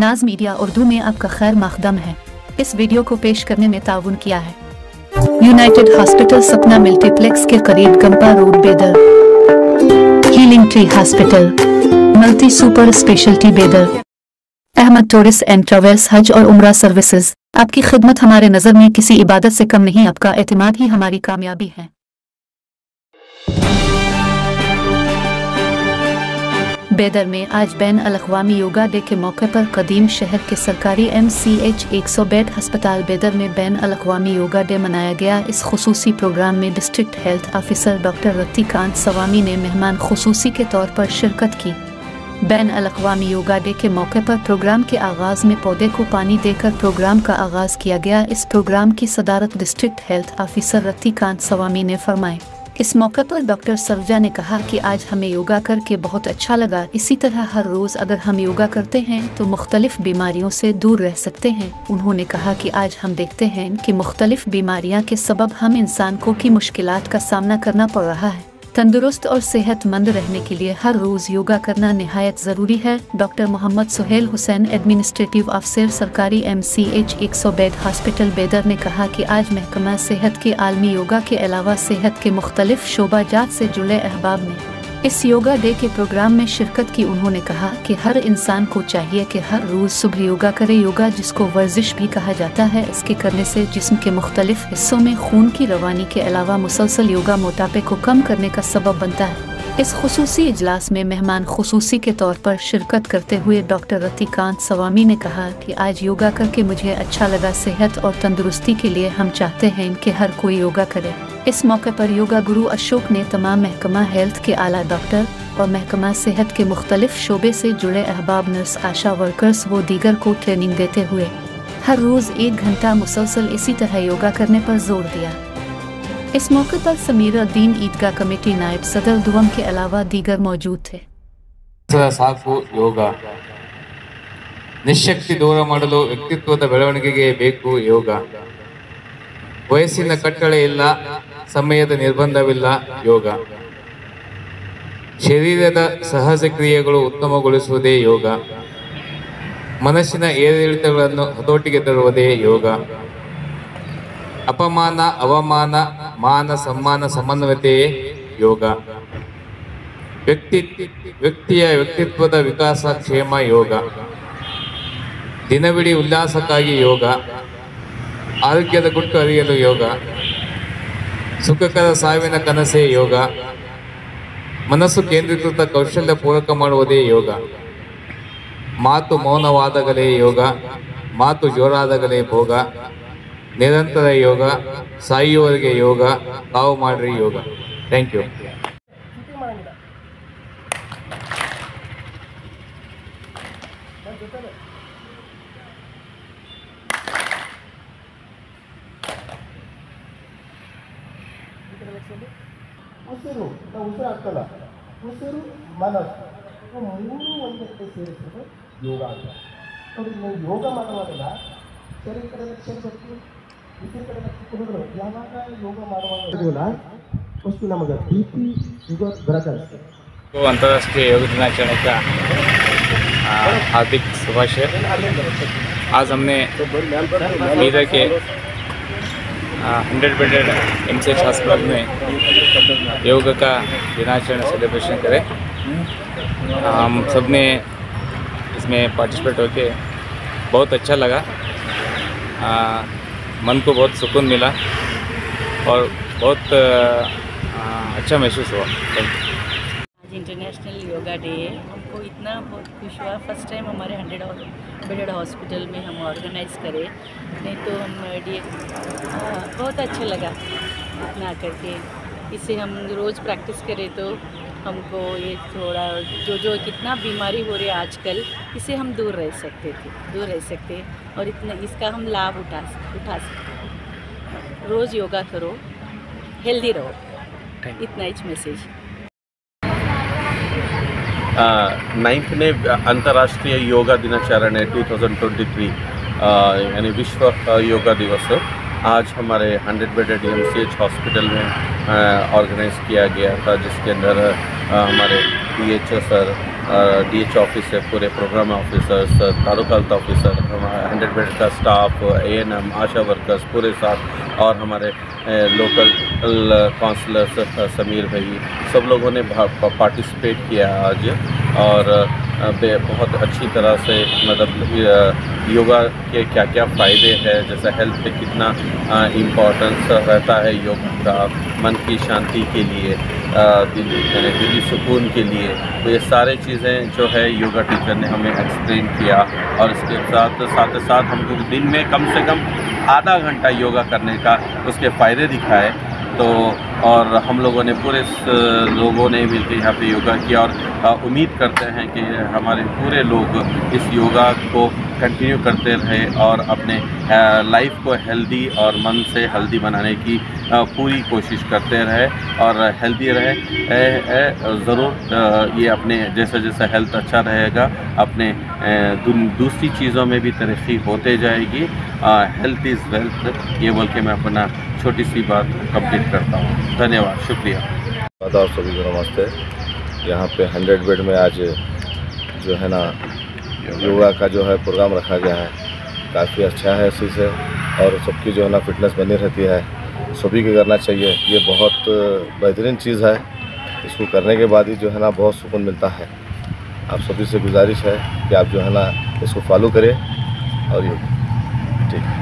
नाज मीडिया उर्दू में आपका खैर मकदम है। इस वीडियो को पेश करने में ताउन किया है यूनाइटेड हॉस्पिटल सपना मल्टीप्लेक्स के करीब गंपा रोड बेदर, healing tree hospital, multi super speciality बेदर, अहमद टूरिस्ट एंड ट्रैवल्स हज और उम्रा सर्विसेज। आपकी खिदमत हमारे नज़र में किसी इबादत से कम नहीं, आपका एतमाद ही हमारी कामयाबी है। बेदर में आज बैन अल-अक़वामी योगा डे के मौके पर कदीम शहर के सरकारी MCH 100 बेड अस्पताल बेदर में बैन अल-अक़वामी योगा डे मनाया गया। इस खुसूसी प्रोग्राम में district health officer doctor Ratikant Swami ने मेहमान खुसूसी के तौर पर शिरकत की। बैन अल-अक़वामी योगा डे के मौके पर प्रोग्राम के आगाज़ में पौधे को पानी देकर प्रोग्राम का आगाज़ किया गया। इस प्रोग्राम की सदारत district health officer Ratikant Swami ने फरमाई। इस मौके पर डॉक्टर सरजा ने कहा कि आज हमें योगा करके बहुत अच्छा लगा। इसी तरह हर रोज़ अगर हम योगा करते हैं तो मुख्तलिफ बीमारियों से दूर रह सकते हैं। उन्होंने कहा कि आज हम देखते हैं कि मुख्तलिफ बीमारियां के सबब हम इंसान को की मुश्किलात का सामना करना पड़ रहा है। तंदुरुस्त और सेहतमंद रहने के लिए हर रोज़ योगा करना निहायत ज़रूरी है। डॉक्टर मोहम्मद सुहेल हुसैन एडमिनिस्ट्रेटिव अफसर सरकारी MCH 100 बेड हॉस्पिटल बेदर ने कहा कि आज महकमा सेहत के आलमी योगा के अलावा सेहत के मुख्तलिफ शोबाजात से जुड़े अहबाब ने इस योगा डे के प्रोग्राम में शिरकत की। उन्होंने कहा कि हर इंसान को चाहिए कि हर रोज़ सुबह योगा करे। योगा जिसको वर्जिश भी कहा जाता है, इसके करने से जिस्म के मुख्तलिफ हिस्सों में खून की रवानी के अलावा मुसलसल योगा मोटापे को कम करने का सबब बनता है। इस खुसूसी इजलास में मेहमान खुसूसी के तौर पर शिरकत करते हुए डॉक्टर रतिकांत सवामी ने कहा कि आज योगा करके मुझे अच्छा लगा। सेहत और तंदुरुस्ती के लिए हम चाहते हैं कि हर कोई योगा करे। इस मौके पर योगा गुरु अशोक ने तमाम महकमा हेल्थ के आला डॉक्टर और महकमा सेहत के मुख्तलिफ शोबे से जुड़े अहबाब, नर्स, आशा वर्कर्स व दीगर को ट्रेनिंग देते हुए हर रोज़ 1 घंटा मुसलसल इसी तरह योगा करने पर जोर दिया। इस मौके पर समीरुद्दीन ईदगाह कमेटी नायब सदर दुआम के अलावा दीगर मौजूद थे। ಸಾಕು ಯೋಗ ನಿಶ್ಶಕ್ತಿ ದೂರ ಮಾಡಲು ವ್ಯಕ್ತಿತ್ವದ ಬೆಳವಣಿಗೆಗೆ ಬೇಕು ಯೋಗ. ವಯಸ್ಸಿನ ಕಟ್ಟಳೆ ಇಲ್ಲ, ಸಮಯದ ನಿರ್ಬಂಧವಿಲ್ಲ ಯೋಗ. ಶರೀರದ ಸಹಜ ಕ್ರಿಯೆಗಳು ಉತ್ತಮಗೊಳಿಸುವುದೇ ಯೋಗ. ಮನಸ್ಸಿನ ಏರಿಳಿತಗಳನ್ನು ಹತೋಟಿಗೆ ತರುವುದೇ ಯೋಗ. ಅಪಮಾನ, ಅವಮಾನ, ಮಾನ ಸಮ್ಮಾನ ಸಮನ್ವಯತೆಯೇ ಯೋಗ. ವ್ಯಕ್ತಿಯ ವ್ಯಕ್ತಿತ್ವದ ವಿಕಾಸ ಕ್ಷೇಮ ಯೋಗ. ದಿನವಿಡೀ ಉಲ್ಲಾಸಕ್ಕಾಗಿ ಯೋಗ. ಆರೋಗ್ಯದ ಗುಟ್ಟು ಅರಿಯಲು ಯೋಗ. ಸುಖಕರ ಸಾವಿನ ಕನಸೇ ಯೋಗ. ಮನಸ್ಸು ಕೇಂದ್ರೀಕೃತ ಕೌಶಲ್ಯ ಪೂರಕ ಮಾಡುವುದೇ ಯೋಗ. ಮಾತು ಮೌನವಾದಾಗಲೇ ಯೋಗ. ಮಾತು ಜೋರಾದಾಗಲೇ ಭೋಗ. ನಿರಂತರ ಯೋಗ. ಸಾಯುವವರೆಗೆ ಯೋಗ. ತಾವು ಮಾಡ್ರಿ ಯೋಗ. Thank you. ಉಸಿರು ನಾವು ಉಸಿರು ಆಗ್ತಲ್ಲ, ಉಸಿರು ಮನಸ್ಸು ಮೂರು ಒಂದಕ್ಕೆ ಸೇರಿಸಿದ್ರೆ ಯೋಗ ಅಂತ ನೋಡಿ. ನೀವು ಯೋಗ ಮಾಡುವಾಗಲ್ಲ ಶರೀರ ಕಡೆ ಲಕ್ಷ ಇರಬೇಕು, ಉಸಿರು ಕಡೆ ಲಕ್ಷ ಕೊಡೋದು. ಯಾವಾಗ ಯೋಗ ಮಾಡುವಾಗ ಫಸ್ಟ್ ನಮಗೆ BP ಶುಗರ್ ಬರತ್ತೆ. अंतर्राष्ट्रीय योग दिनाचरण का हार्दिक शुभाशय। आज हमने बीदर के 100 बेडेड MCH हॉस्पिटल में योग का दिनाचरण सेलिब्रेशन करे। हम सब ने इसमें पार्टिसिपेट होके बहुत अच्छा लगा। मन को बहुत सुकून मिला और बहुत अच्छा महसूस हुआ। आज इंटरनेशनल योगा डे है। हमको इतना बहुत खुश हुआ। फर्स्ट टाइम हमारे 100 बेडेड हॉस्पिटल में हम ऑर्गेनाइज़ करें, नहीं तो हम बहुत अच्छा लगा इतना करके। इससे हम रोज़ प्रैक्टिस करें तो हमको ये थोड़ा जो कितना बीमारी हो रही है आजकल, इससे हम दूर रह सकते और इतना इसका हम लाभ उठा सकते। रोज़ योगा करो, हेल्दी रहो, इतना ही मैसेज। 9th अंतर्राष्ट्रीय योगा दिनाचरण 2023 यानी विश्व योगा दिवस आज हमारे 100 बेडेड MCH हॉस्पिटल में ऑर्गेनाइज़ किया गया था, जिसके अंदर हमारे PHO सर, DH ऑफिस से पूरे program officers, taluka health officer, हमारा 100 बेड का स्टाफ, ANM, आशा वर्कर्स पूरे साथ, और हमारे लोकल काउंसलर्स समीर भाई, सब लोगों ने पार्टिसिपेट किया आज। और बहुत अच्छी तरह से मतलब योगा के क्या क्या फ़ायदे हैं, जैसे हेल्थ पे कितना इम्पोर्टेंस रहता है योगा का, मन की शांति के लिए, दिली सुकून के लिए, तो ये सारे चीज़ें जो है योगा टीचर ने हमें एक्सप्लेन किया। और इसके साथ हमको दिन में कम से कम आधा घंटा योगा करने का उसके फ़ायदे दिखाए। तो और हम लोगों ने पूरे लोगों ने मिलकर यहाँ पे योगा किया, और उम्मीद करते हैं कि हमारे पूरे लोग इस योगा को कंटिन्यू करते रहे और अपने लाइफ को हेल्दी और मन से हेल्दी बनाने की पूरी कोशिश करते रहे और हेल्दी रहे। ज़रूर ये अपने जैसे जैसे हेल्थ अच्छा रहेगा, अपने दूसरी चीज़ों में भी तरक्की होते जाएगी। हेल्थ इज़ वेल्थ, ये बोल के मैं अपना छोटी सी बात कंप्लीट करता हूँ। धन्यवाद, शुक्रिया। आदाब, सभी को नमस्ते। यहाँ पे 100 बेड में आज जो है ना योगा का जो है प्रोग्राम रखा गया है, काफ़ी अच्छा है इसी से, और सबकी जो है ना फिटनेस बनी रहती है, सभी को करना चाहिए। ये बहुत बेहतरीन चीज़ है, इसको करने के बाद ही जो है ना बहुत सुकून मिलता है। आप सभी से गुजारिश है कि आप जो है ना इसको फॉलो करें, और ये ठीक।